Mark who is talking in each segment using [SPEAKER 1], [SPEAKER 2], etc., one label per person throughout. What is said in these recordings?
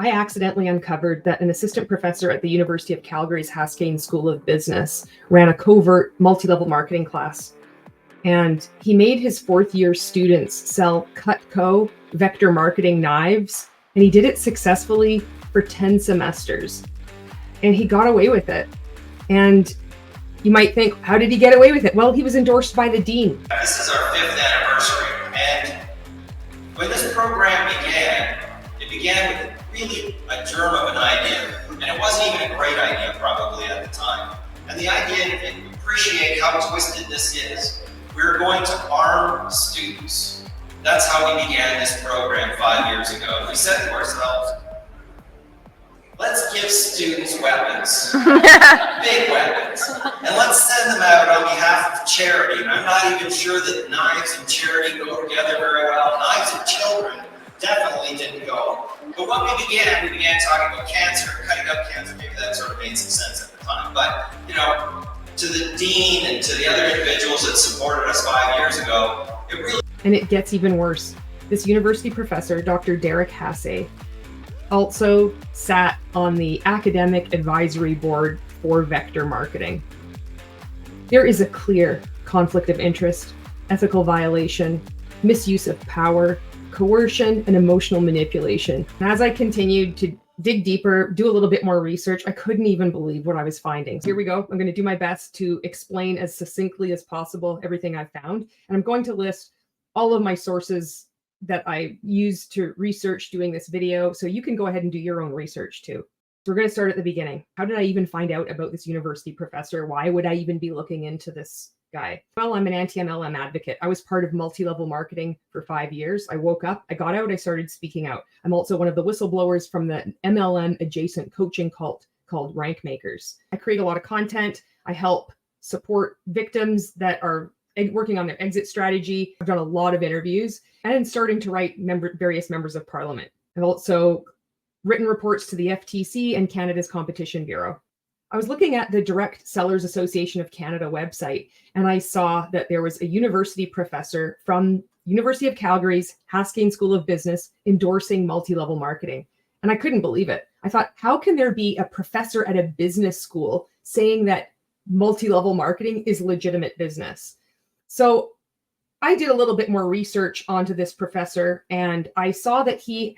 [SPEAKER 1] I accidentally uncovered that an assistant professor at the University of Calgary's Hassay School of Business ran a covert multi-level marketing class. And he made his fourth-year students sell Cutco vector marketing knives, and he did it successfully for 10 semesters. And he got away with it. And you might think, how did he get away with it? Well, he was endorsed by the dean.
[SPEAKER 2] This is our 5th anniversary, and when this program began, it began with really a germ of an idea, and it wasn't even a great idea probably at the time. And the idea, and appreciate how twisted this is, we're going to arm students. That's how we began this program 5 years ago. We said to ourselves, let's give students weapons, big weapons, and let's send them out on behalf of charity. And I'm not even sure that knives and charity go together very well. Knives and children definitely didn't go. But when we began talking about cancer, cutting out cancer. Maybe that sort of made some sense at the time. But, you know, to the dean and to the other individuals that supported us 5 years ago, it really...
[SPEAKER 1] And it gets even worse. This university professor, Dr. Derek Hassay, also sat on the academic advisory board for vector marketing. There is a clear conflict of interest, ethical violation, misuse of power, coercion, and emotional manipulation. And as I continued to dig deeper, do a little bit more research, I couldn't even believe what I was finding. So here we go. I'm going to do my best to explain as succinctly as possible everything I've found. And I'm going to list all of my sources that I used to research doing this video, so you can go ahead and do your own research too. So we're going to start at the beginning. How did I even find out about this university professor? Why would I even be looking into this guy? Well, I'm an anti-MLM advocate. I was part of multi-level marketing for 5 years. I woke up, I got out, I started speaking out. I'm also one of the whistleblowers from the MLM adjacent coaching cult called Rank Makers. I create a lot of content. I help support victims that are working on their exit strategy. I've done a lot of interviews and starting to write various members of parliament. I've also written reports to the FTC and Canada's Competition Bureau. I was looking at the Direct Sellers Association of Canada website, and I saw that there was a university professor from University of Calgary's Hassay School of Business endorsing multi-level marketing. And I couldn't believe it. I thought, how can there be a professor at a business school saying that multi-level marketing is legitimate business? So I did a little bit more research onto this professor, and I saw that he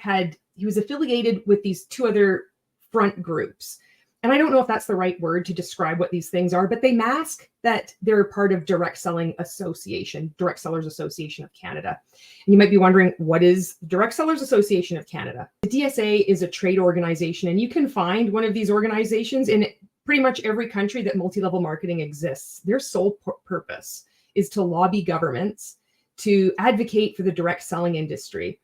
[SPEAKER 1] was affiliated with these two other front groups. And I don't know if that's the right word to describe what these things are, but they mask that they're part of Direct Sellers Association of Canada. And you might be wondering, what is Direct Sellers Association of Canada? The DSA is a trade organization, and you can find one of these organizations in pretty much every country that multi-level marketing exists. Their sole purpose is to lobby governments to advocate for the direct selling industry.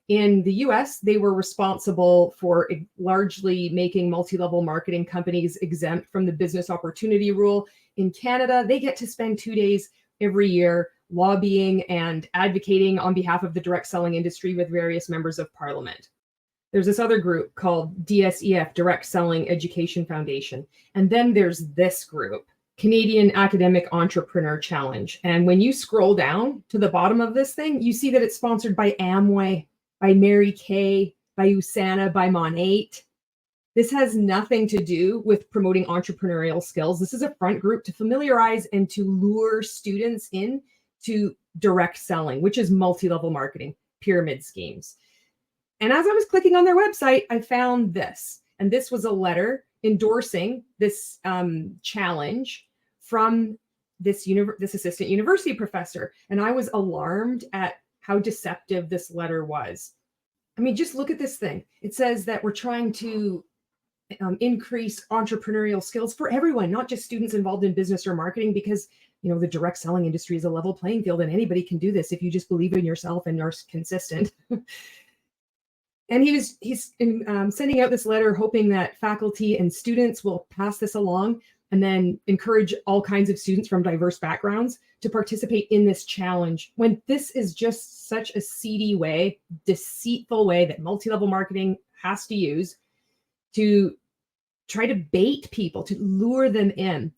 [SPEAKER 1] In the US, they were responsible for largely making multi-level marketing companies exempt from the business opportunity rule. In Canada, they get to spend 2 days every year lobbying and advocating on behalf of the direct selling industry with various members of parliament. There's this other group called DSEF, Direct Selling Education Foundation. And then there's this group, Canadian Academic Entrepreneur Challenge. And when you scroll down to the bottom of this thing, you see that it's sponsored by Amway, by Mary Kay, by USANA, by Mon8. This has nothing to do with promoting entrepreneurial skills. This is a front group to familiarize and to lure students in to direct selling, which is multi-level marketing, pyramid schemes. And as I was clicking on their website, I found this. And this was a letter endorsing this challenge from this assistant university professor. And I was alarmed at how deceptive this letter was. I mean, just look at this thing. It says that we're trying to increase entrepreneurial skills for everyone, not just students involved in business or marketing, because, you know, the direct selling industry is a level playing field and anybody can do this if you just believe in yourself and are consistent. And he's sending out this letter hoping that faculty and students will pass this along and then encourage all kinds of students from diverse backgrounds to participate in this challenge, when this is just such a seedy way, deceitful way that multi-level marketing has to use to try to bait people, to lure them in.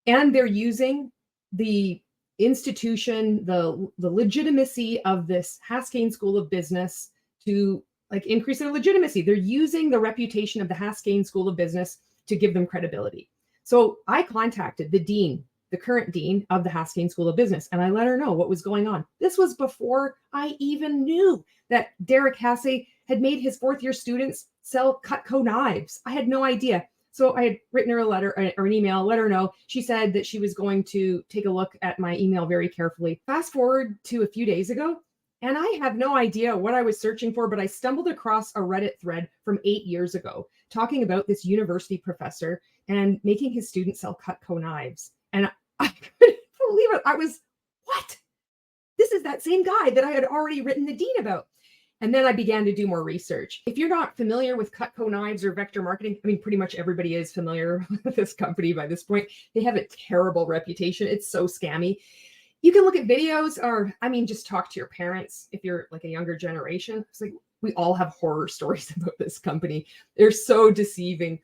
[SPEAKER 1] And they're using the institution, the legitimacy of this Hassay School of Business to like increase their legitimacy. They're using the reputation of the Hassay School of Business to give them credibility. So I contacted the dean, the current dean of the Hassay School of Business, and I let her know what was going on. This was before I even knew that Derek Hassay had made his fourth year students sell Cutco knives. I had no idea. So I had written her a letter or an email, let her know. She said that she was going to take a look at my email very carefully. Fast forward to a few days ago, and I have no idea what I was searching for, but I stumbled across a Reddit thread from 8 years ago talking about this university professor and making his students sell Cutco knives. And I couldn't believe it. I was, what? This is that same guy that I had already written the dean about. And then I began to do more research. If you're not familiar with Cutco knives or vector marketing, I mean, pretty much everybody is familiar with this company by this point. They have a terrible reputation. It's so scammy. You can look at videos or, I mean, just talk to your parents if you're like a younger generation. It's like we all have horror stories about this company. They're so deceiving.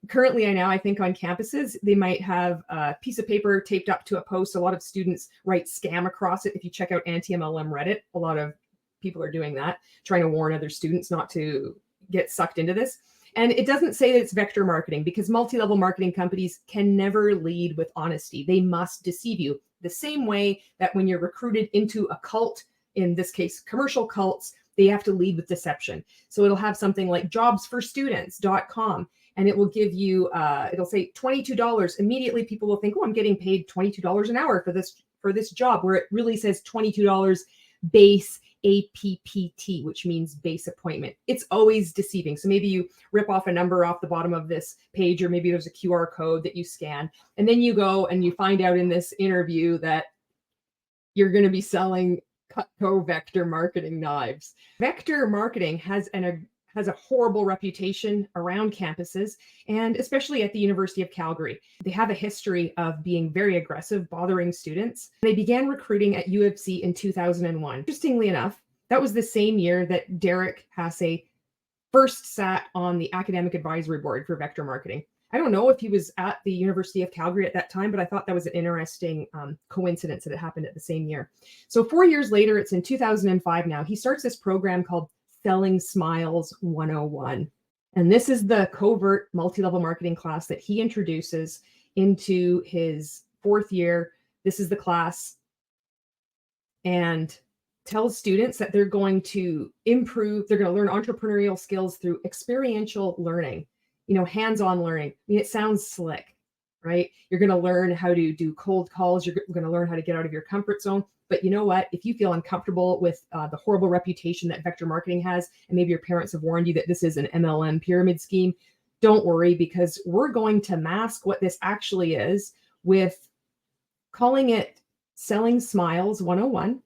[SPEAKER 1] Currently, I think on campuses, they might have a piece of paper taped up to a post. A lot of students write scam across it. If you check out anti-MLM Reddit, a lot of people are doing that, trying to warn other students not to get sucked into this. And it doesn't say that it's vector marketing because multi-level marketing companies can never lead with honesty. They must deceive you the same way that when you're recruited into a cult, in this case, commercial cults, they have to lead with deception. So it'll have something like jobsforstudents.com, and it will give you, it'll say $22. Immediately people will think, oh, I'm getting paid $22 an hour for this job, where it really says $22 base APPT, which means base appointment. It's always deceiving. So maybe you rip off a number off the bottom of this page, or maybe there's a QR code that you scan, and then you go and you find out in this interview that you're going to be selling Cutco vector marketing knives. Vector marketing has a horrible reputation around campuses, and especially at the University of Calgary. They have a history of being very aggressive, bothering students. They began recruiting at U of C in 2001. Interestingly enough, that was the same year that Derek Hassay first sat on the academic advisory board for vector marketing. I don't know if he was at the University of Calgary at that time, but I thought that was an interesting coincidence that it happened at the same year. So 4 years later, it's in 2005 now, he starts this program called Selling Smiles 101. And this is the covert multi-level marketing class that he introduces into his fourth year. This is the class, and tells students that they're going to improve, they're going to learn entrepreneurial skills through experiential learning, hands-on learning. I mean, it sounds slick, right? You're going to learn how to do cold calls. You're going to learn how to get out of your comfort zone. But you know what? If you feel uncomfortable with the horrible reputation that vector marketing has, and maybe your parents have warned you that this is an MLM pyramid scheme, don't worry, because we're going to mask what this actually is with calling it Selling Smiles 101.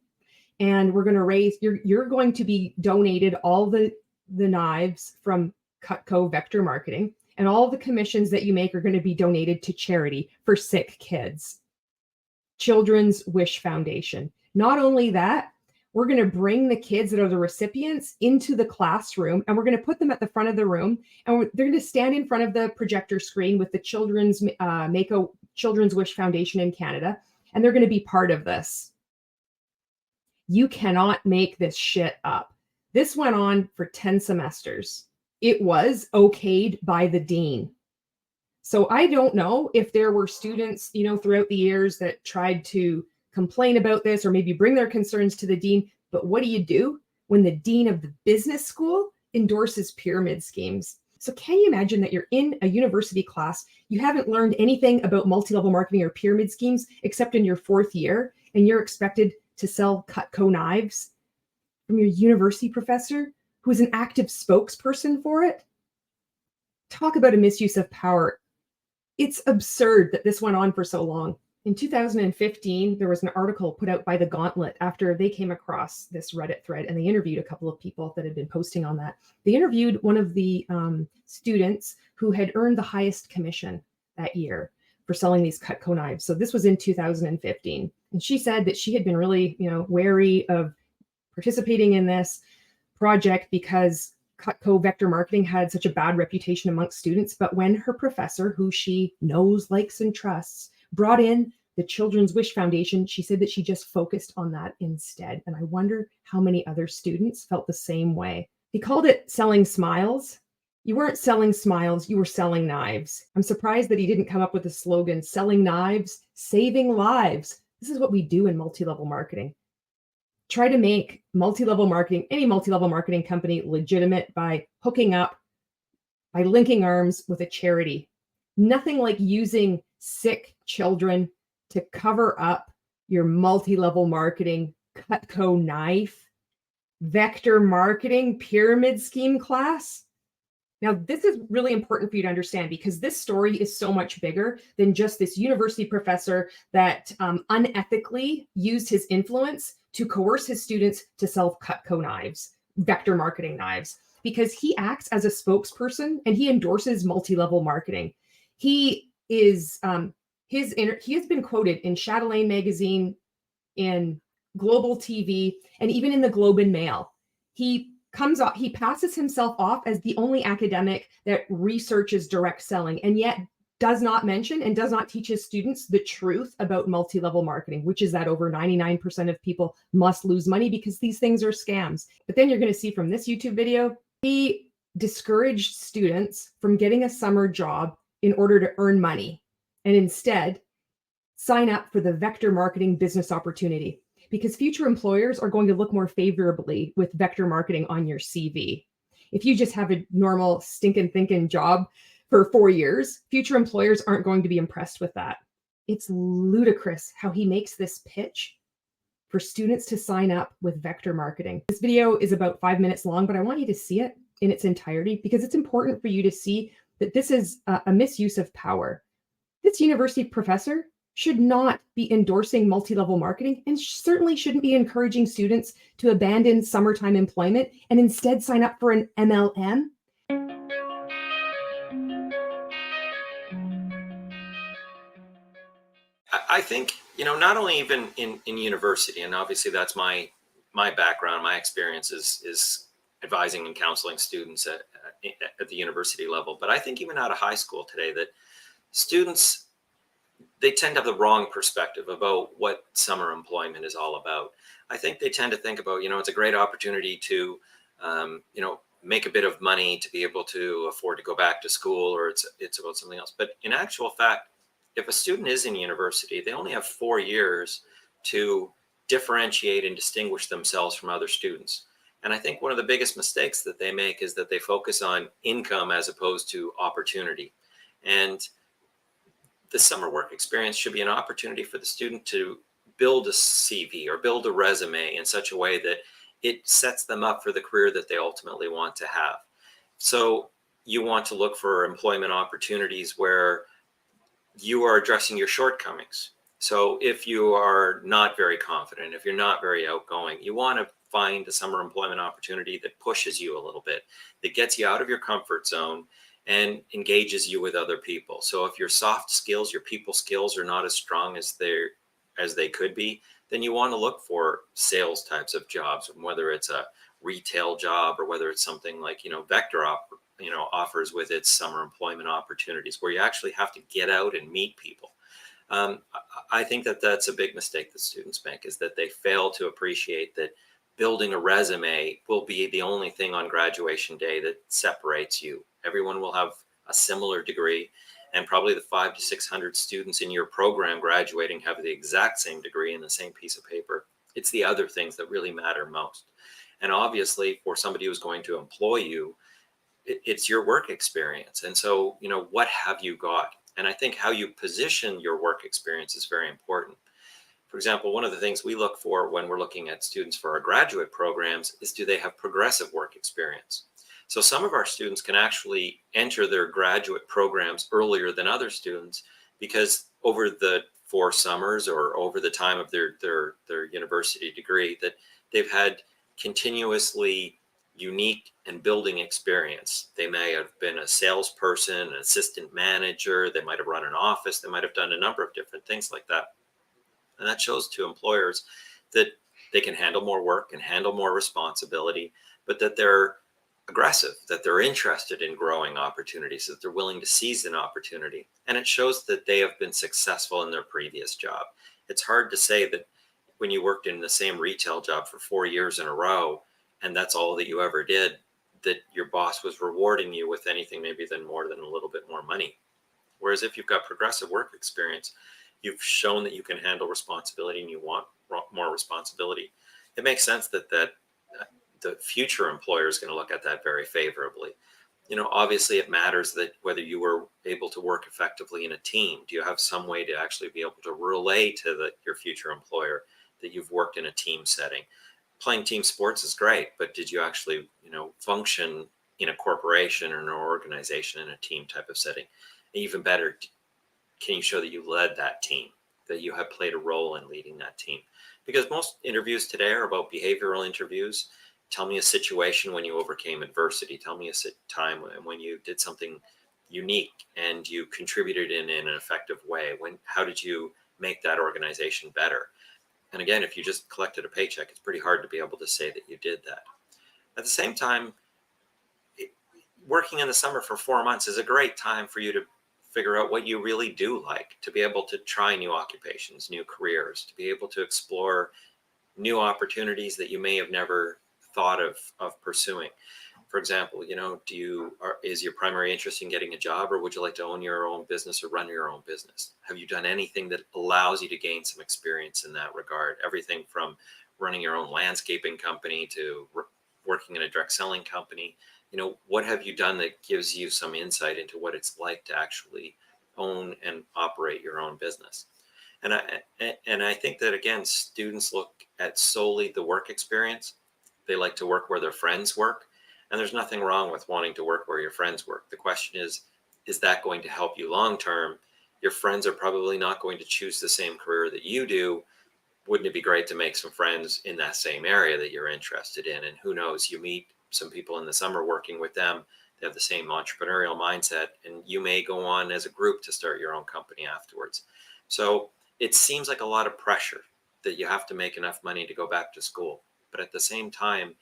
[SPEAKER 1] And we're going to raise, you're going to be donated all the knives from Cutco vector marketing, and all the commissions that you make are going to be donated to charity for sick kids. Children's Wish Foundation. Not only that, we're going to bring the kids that are the recipients into the classroom, and we're going to put them at the front of the room, and they're going to stand in front of the projector screen with the Children's Wish Foundation in Canada, and they're going to be part of this. You cannot make this shit up. This went on for 10 semesters. It was okayed by the dean. So I don't know if there were students, throughout the years that tried to complain about this or maybe bring their concerns to the dean. But what do you do when the dean of the business school endorses pyramid schemes? So can you imagine that you're in a university class, you haven't learned anything about multi-level marketing or pyramid schemes except in your fourth year, and you're expected to sell Cutco knives from your university professor who is an active spokesperson for it? Talk about a misuse of power. It's absurd that this went on for so long. In 2015, there was an article put out by the Gauntlet after they came across this Reddit thread, and they interviewed a couple of people that had been posting on that. They interviewed one of the students who had earned the highest commission that year for selling these Cutco knives. So this was in 2015. And she said that she had been really, wary of participating in this project because Cutco vector marketing had such a bad reputation amongst students. But when her professor, who she knows, likes, and trusts, brought in the Children's Wish Foundation, she said that she just focused on that instead. And I wonder how many other students felt the same way. He called it selling smiles. You weren't selling smiles, you were selling knives. I'm surprised that he didn't come up with the slogan, selling knives, saving lives. This is what we do in multi-level marketing. Try to make multi-level marketing, any multi-level marketing company, legitimate by hooking up, by linking arms with a charity. Nothing like using sick children to cover up your multi-level marketing Cutco knife, vector marketing pyramid scheme class. Now, this is really important for you to understand because this story is so much bigger than just this university professor that unethically used his influence to coerce his students to sell Cutco knives, vector marketing knives, because he acts as a spokesperson and he endorses multi-level marketing. He is he has been quoted in Chatelaine magazine, in Global TV, and even in the Globe and Mail. He passes himself off as the only academic that researches direct selling, and yet does not mention and does not teach his students the truth about multi-level marketing, which is that over 99% of people must lose money because these things are scams. But then you're going to see from this YouTube video, he discouraged students from getting a summer job in order to earn money, and instead sign up for the vector marketing business opportunity, because future employers are going to look more favorably with vector marketing on your CV. If you just have a normal stinking thinking job for 4 years, future employers aren't going to be impressed with that. It's ludicrous how he makes this pitch for students to sign up with vector marketing. This video is about 5 minutes long, but I want you to see it in its entirety because it's important for you to see that this is a misuse of power. This university professor should not be endorsing multi-level marketing and certainly shouldn't be encouraging students to abandon summertime employment and instead sign up for an MLM.
[SPEAKER 2] I think, not only even in university, and obviously that's my background, my experience is advising and counseling students at the university level, but I think even out of high school today that students, they tend to have the wrong perspective about what summer employment is all about. I think they tend to think about, it's a great opportunity to, make a bit of money to be able to afford to go back to school, or it's about something else. But in actual fact, if a student is in university, they only have 4 years to differentiate and distinguish themselves from other students. And I think one of the biggest mistakes that they make is that they focus on income as opposed to opportunity. And the summer work experience should be an opportunity for the student to build a CV or build a resume in such a way that it sets them up for the career that they ultimately want to have. So you want to look for employment opportunities where you are addressing your shortcomings. So if you are not very confident, if you're not very outgoing, you want to find a summer employment opportunity that pushes you a little bit, that gets you out of your comfort zone and engages you with other people. So if your soft skills, your people skills are not as strong as they could be, then you want to look for sales types of jobs, whether it's a retail job or whether it's something like, Vector offers with its summer employment opportunities where you actually have to get out and meet people. I think that that's a big mistake that students make, is that they fail to appreciate that building a resume will be the only thing on graduation day that separates you. Everyone will have a similar degree, and probably the 500 to 600 students in your program graduating have the exact same degree and the same piece of paper. It's the other things that really matter most. And obviously, for somebody who's going to employ you, it's your work experience. And so, what have you got? And I think how you position your work experience is very important. For example, one of the things we look for when we're looking at students for our graduate programs is, do they have progressive work experience? So some of our students can actually enter their graduate programs earlier than other students because over the 4 summers or over the time of their university degree, that they've had continuously unique and building experience. They may have been a salesperson, an assistant manager, they might have run an office, they might have done a number of different things like that. And that shows to employers that they can handle more work and handle more responsibility, but that they're aggressive, that they're interested in growing opportunities, that they're willing to seize an opportunity. And it shows that they have been successful in their previous job. It's hard to say that when you worked in the same retail job for 4 years in a row, and that's all that you ever did,
[SPEAKER 3] that your boss was rewarding you with anything maybe more than a little bit more money. Whereas if you've got progressive work experience, you've shown that you can handle responsibility and you want more responsibility. It makes sense that the future employer is going to look at that very favorably. Obviously it matters that whether you were able to work effectively in a team. Do you have some way to actually be able to relay to your future employer that you've worked in a team setting? Playing team sports is great, but did you actually, function in a corporation or an organization in a team type of setting? Even better, can you show that you led that team, that you have played a role in leading that team? Because most interviews today are about behavioral interviews. Tell me a situation when you overcame adversity. Tell me a time when you did something unique and you contributed in an effective way. How did you make that organization better? And again, if you just collected a paycheck, it's pretty hard to be able to say that you did that. At the same time, working in the summer for 4 months is a great time for you to figure out what you really do like, to be able to try new occupations, new careers, to be able to explore new opportunities that you may have never thought of pursuing. For example, is your primary interest in getting a job, or would you like to own your own business or run your own business? Have you done anything that allows you to gain some experience in that regard? Everything from running your own landscaping company to working in a direct selling company. What have you done that gives you some insight into what it's like to actually own and operate your own business? And I think that, again, students look at solely the work experience. They like to work where their friends work. And there's nothing wrong with wanting to work where your friends work. The question is that going to help you long term? Your friends are probably not going to choose the same career that you do. Wouldn't it be great to make some friends in that same area that you're interested in? And who knows, you meet some people in the summer working with them. They have the same entrepreneurial mindset, and you may go on as a group to start your own company afterwards. So it seems like a lot of pressure that you have to make enough money to go back to school. But at the same time,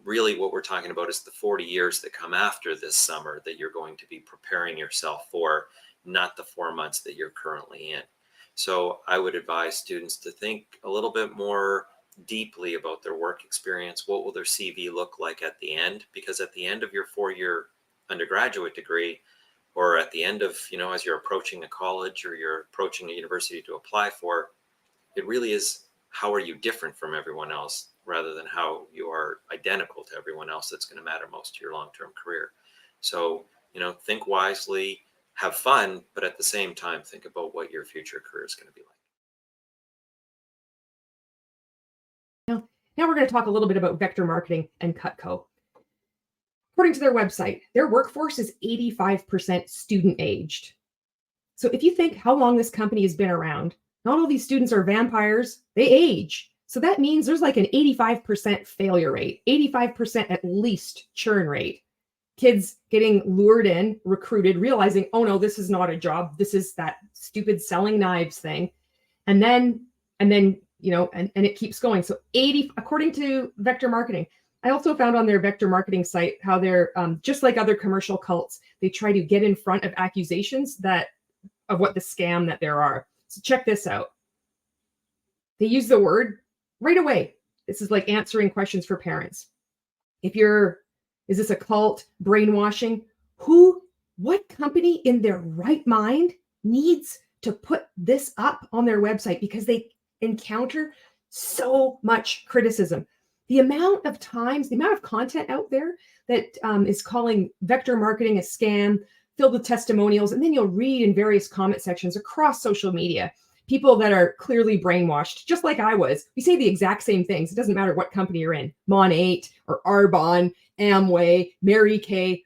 [SPEAKER 3] really what we're talking about is the 40 years that come after this summer that you're going to be preparing yourself for, not the 4 months that you're currently in. So I would advise students to think a little bit more deeply about their work experience. What will their CV look like at the end? Because at the end of your 4-year undergraduate degree, or at the end of, as you're approaching a college or you're approaching a university to apply for, it really is, how are you different from everyone else, rather than how you are identical to everyone else that's going to matter most to your long-term career. So, think wisely, have fun, but at the same time, think about what your future career is going to be like.
[SPEAKER 1] Now we're going to talk a little bit about vector marketing and Cutco. According to their website, their workforce is 85% student aged. So if you think how long this company has been around, not all these students are vampires, they age. So that means there's like an 85% failure rate, 85% at least churn rate. Kids getting lured in, recruited, realizing, oh no, this is not a job. This is that stupid selling knives thing. And then, and it keeps going. So according to Vector Marketing, I also found on their Vector Marketing site how they're just like other commercial cults, they try to get in front of accusations of what the scam that there are. So check this out. They use the word right away. This is like answering questions for parents. Is this a cult, brainwashing? What company in their right mind needs to put this up on their website? Because they encounter so much criticism. The amount of content out there that is calling vector marketing a scam, filled with testimonials, and then you'll read in various comment sections across social media, people that are clearly brainwashed, just like I was. We say the exact same things. It doesn't matter what company you're in, Mon 8 or Arbonne, Amway, Mary Kay,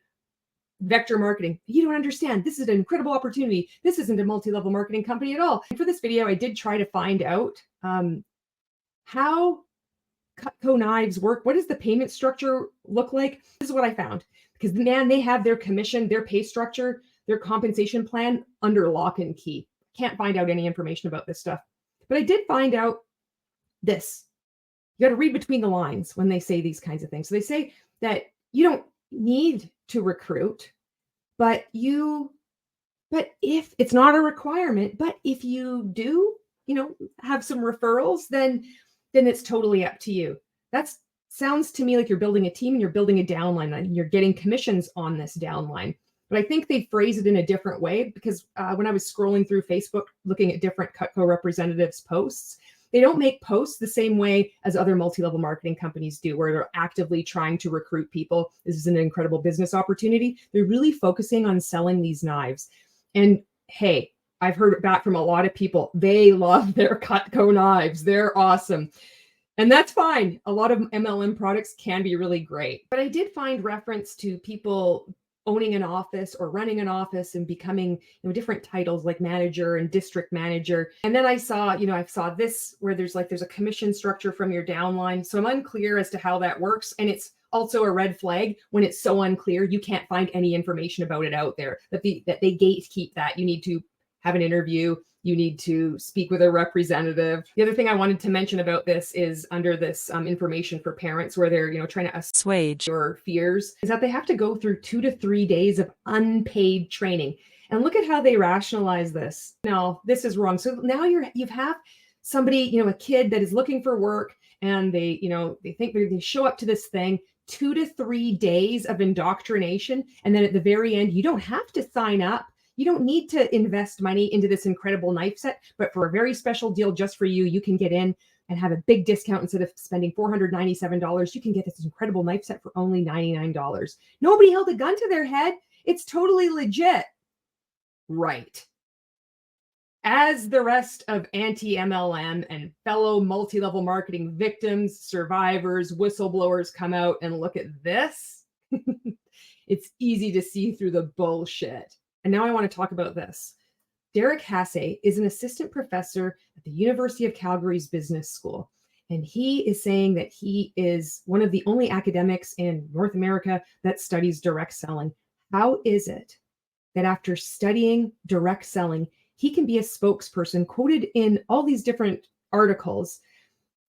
[SPEAKER 1] vector marketing. You don't understand. This is an incredible opportunity. This isn't a multi-level marketing company at all. And for this video, I did try to find out how Cutco knives work. What does the payment structure look like? This is what I found. Because they have their commission, their pay structure, their compensation plan under lock and key. Can't find out any information about this stuff. But I did find out this. You got to read between the lines when they say these kinds of things. So they say that you don't need to recruit, but if it's not a requirement, but if you do, have some referrals, then it's totally up to you. That's sounds to me like you're building a team and you're building a downline and you're getting commissions on this downline. But I think they phrase it in a different way, because when I was scrolling through Facebook, looking at different Cutco representatives' posts, they don't make posts the same way as other multi-level marketing companies do, where they're actively trying to recruit people. This is an incredible business opportunity. They're really focusing on selling these knives. And hey, I've heard it back from a lot of people. They love their Cutco knives. They're awesome. And that's fine. A lot of MLM products can be really great. But I did find reference to people owning an office or running an office and becoming, different titles like manager and district manager. And then I saw, I saw this where there's a commission structure from your downline. So I'm unclear as to how that works. And it's also a red flag when it's so unclear. You can't find any information about it out there, that they gatekeep that. You need to have an interview. You need to speak with a representative. The other thing I wanted to mention about this is under this information for parents, where they're, trying to assuage your fears, is that they have to go through 2 to 3 days of unpaid training. And look at how they rationalize this. No, this is wrong. So now you have somebody, a kid that is looking for work, and they think they show up to this thing, 2 to 3 days of indoctrination. And then at the very end, you don't have to sign up. You don't need to invest money into this incredible knife set, but for a very special deal just for you, you can get in and have a big discount. Instead of spending $497, you can get this incredible knife set for only $99. Nobody held a gun to their head. It's totally legit. Right. As the rest of anti-MLM and fellow multi-level marketing victims, survivors, whistleblowers come out and look at this, it's easy to see through the bullshit. And now I want to talk about this. Derek Hassay is an assistant professor at the University of Calgary's Business School. And he is saying that he is one of the only academics in North America that studies direct selling. How is it that after studying direct selling, he can be a spokesperson quoted in all these different articles,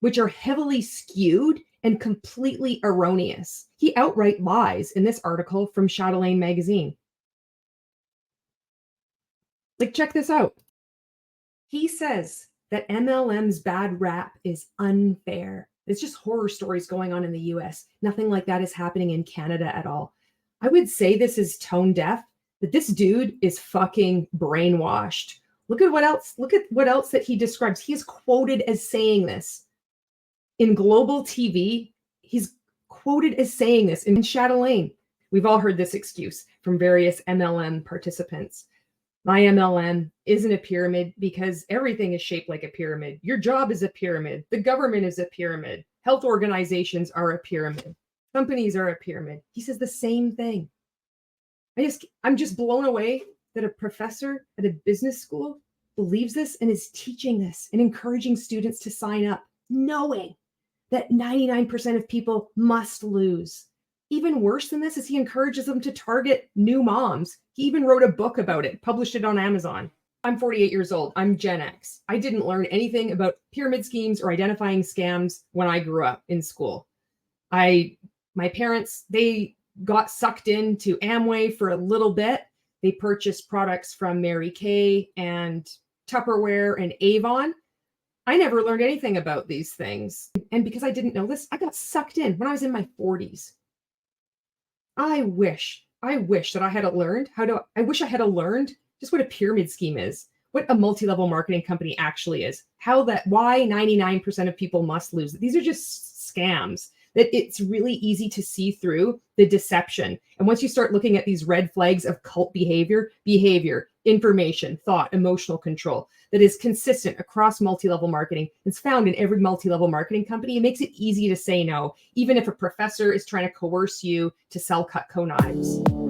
[SPEAKER 1] which are heavily skewed and completely erroneous? He outright lies in this article from Chatelaine magazine. Check this out. He says that MLM's bad rap is unfair. It's just horror stories going on in the US. Nothing like that is happening in Canada at all. I would say this is tone deaf, that this dude is fucking brainwashed. Look at what else that he describes. He is quoted as saying this. In global TV, he's quoted as saying this. In Chatelaine, we've all heard this excuse from various MLM participants. My MLM isn't a pyramid because everything is shaped like a pyramid. Your job is a pyramid. The government is a pyramid. Health organizations are a pyramid. Companies are a pyramid. He says the same thing. I'm just blown away that a professor at a business school believes this and is teaching this and encouraging students to sign up, knowing that 99% of people must lose. Even worse than this is he encourages them to target new moms. He even wrote a book about it, published it on Amazon. I'm 48 years old. I'm Gen X. I didn't learn anything about pyramid schemes or identifying scams when I grew up in school. My parents, they got sucked into Amway for a little bit. They purchased products from Mary Kay and Tupperware and Avon. I never learned anything about these things. And because I didn't know this, I got sucked in when I was in my 40s. I wish that I had learned I had learned just what a pyramid scheme is, what a multi-level marketing company actually is, why 99% of people must lose. These are just scams, that it's really easy to see through the deception. And once you start looking at these red flags of cult behavior, information, thought, emotional control, that is consistent across multi-level marketing, it's found in every multi-level marketing company. It makes it easy to say no, even if a professor is trying to coerce you to sell Cutco knives.